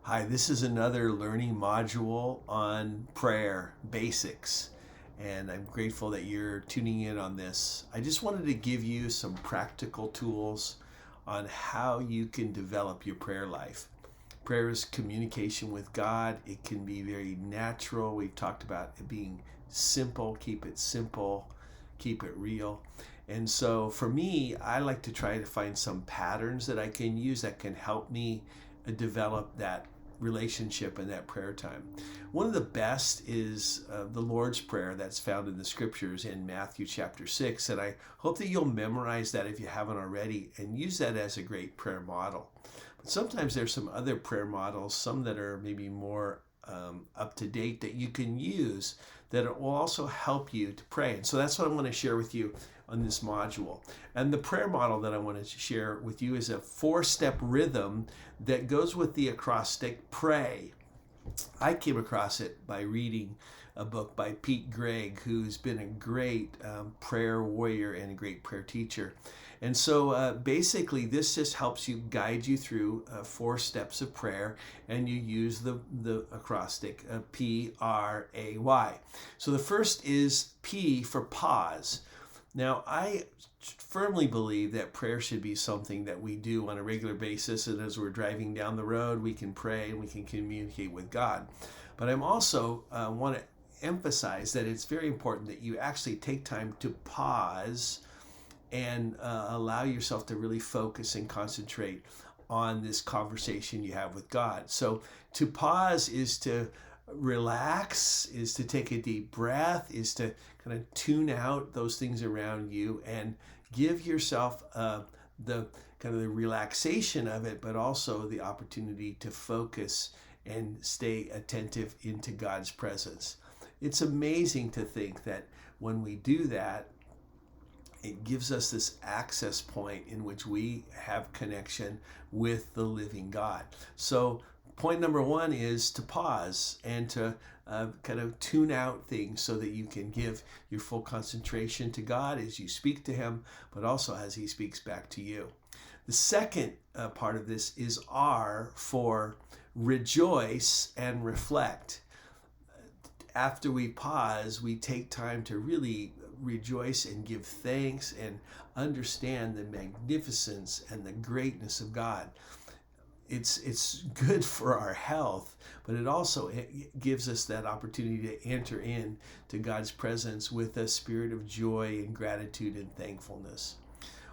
Hi, this is another learning module on prayer basics, and I'm grateful that you're tuning in on this. I just wanted to give you some practical tools on how you can develop your prayer life. Prayer is communication with God. It can be very natural. We've talked about it being simple, keep it real. And so for me, I like to try to find some patterns that I can use that can help me develop that relationship and that prayer time. One of the best is the Lord's Prayer that's found in the scriptures in Matthew chapter 6. And I hope that you'll memorize that if you haven't already and use that as a great prayer model. But sometimes there's some other prayer models, some that are maybe more up to date that you can use that will also help you to pray. And so that's what I want to share with you on this module. And the prayer model that I want to share with you is a 4-step rhythm that goes with the acrostic pray. I came across it by reading a book by Pete Greig, who's been a great prayer warrior and a great prayer teacher. And so basically, this just helps you guide you through 4 steps of prayer, and you use the acrostic P-R-A-Y. So the first is P for pause. Now, I firmly believe that prayer should be something that we do on a regular basis, and as we're driving down the road, we can pray and we can communicate with God. But I'm also want to emphasize that it's very important that you actually take time to pause and allow yourself to really focus and concentrate on this conversation you have with God. So to pause is to relax, is to take a deep breath, is to kind of tune out those things around you and give yourself the kind of the relaxation of it, but also the opportunity to focus and stay attentive into God's presence. It's amazing to think that when we do that, it gives us this access point in which we have connection with the living God. So point number 1 is to pause and to kind of tune out things so that you can give your full concentration to God as you speak to him, but also as he speaks back to you. The second part of this is R for rejoice and reflect. After we pause, we take time to really rejoice and give thanks and understand the magnificence and the greatness of God. It's good for our health, but it gives us that opportunity to enter in to God's presence with a spirit of joy and gratitude and thankfulness.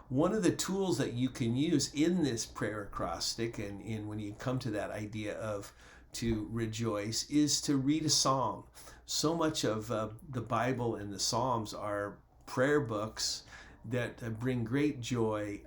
One of the tools that you can use in this prayer acrostic and in when you come to that idea of to rejoice is to read a psalm. So much of the Bible and the Psalms are prayer books that bring great joy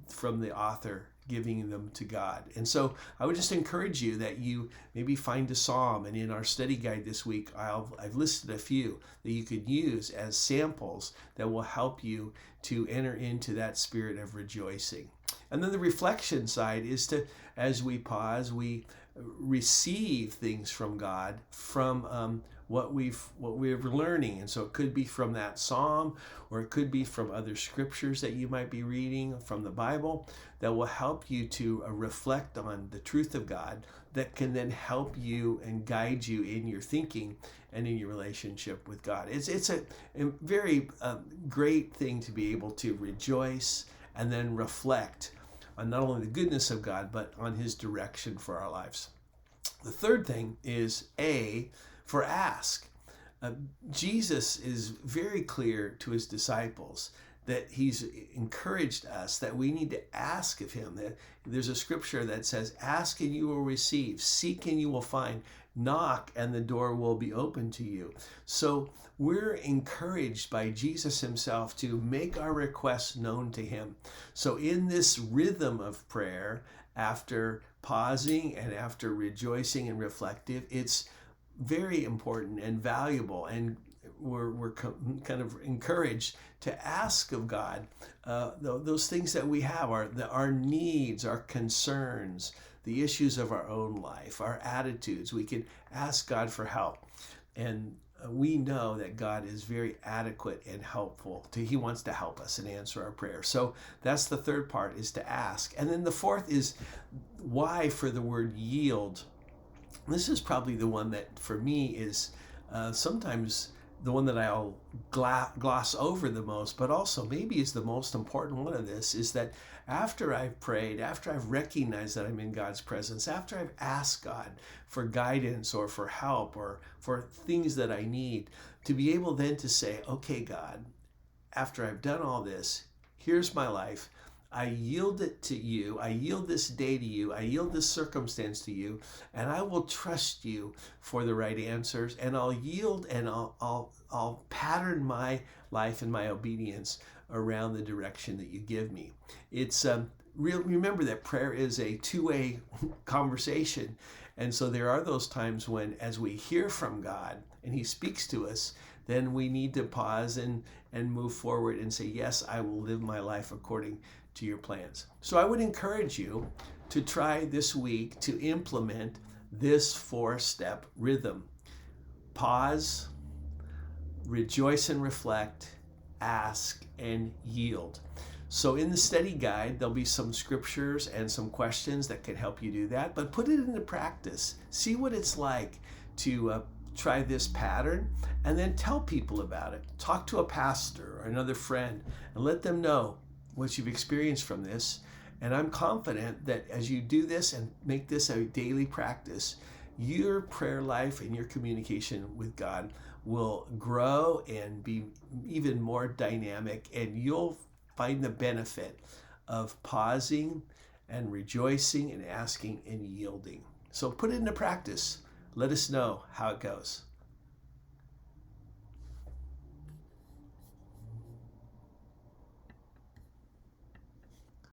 from the author giving them to God. And so I would just encourage you that you maybe find a psalm, and in our study guide this week I've listed a few that you could use as samples that will help you to enter into that spirit of rejoicing. And then the reflection side is to, as we pause, we receive things from God from what we're learning. And so it could be from that psalm, or it could be from other scriptures that you might be reading from the Bible that will help you to reflect on the truth of God that can then help you and guide you in your thinking and in your relationship with God. It's a very great thing to be able to rejoice and then reflect on not only the goodness of God, but on his direction for our lives. The third thing is A for ask. Jesus is very clear to his disciples that he's encouraged us that we need to ask of him. That there's a scripture that says, ask and you will receive, seek and you will find, knock and the door will be open to you. So we're encouraged by Jesus himself to make our requests known to him. So in this rhythm of prayer, after pausing and after rejoicing and reflective, it's very important and valuable, and we're kind of encouraged to ask of God those things that we have, our needs, our concerns, the issues of our own life, our attitudes. We can ask God for help. And we know that God is very adequate and helpful. He wants to help us and answer our prayer. So that's the third part, is to ask. And then the fourth is why for the word yield. This is probably the one that for me is sometimes the one that I'll gloss over the most, but also maybe is the most important one of this, is that after I've prayed, after I've recognized that I'm in God's presence, after I've asked God for guidance or for help or for things that I need, to be able then to say, okay, God, after I've done all this, here's my life. I yield it to you. I yield this day to you. I yield this circumstance to you, and I will trust you for the right answers. And I'll yield, and I'll pattern my life and my obedience around the direction that you give me. It's remember that prayer is a two-way conversation, and so there are those times when, as we hear from God and He speaks to us, then we need to pause and move forward and say, yes, I will live my life according to your plans. So I would encourage you to try this week to implement this 4-step rhythm. Pause, rejoice and reflect, ask, and yield. So in the study guide, there'll be some scriptures and some questions that can help you do that, but put it into practice. See what it's like to try this pattern, and then tell people about it. Talk to a pastor or another friend and let them know what you've experienced from this. And I'm confident that as you do this and make this a daily practice, your prayer life and your communication with God will grow and be even more dynamic, and you'll find the benefit of pausing and rejoicing and asking and yielding. So put it into practice. Let us know how it goes.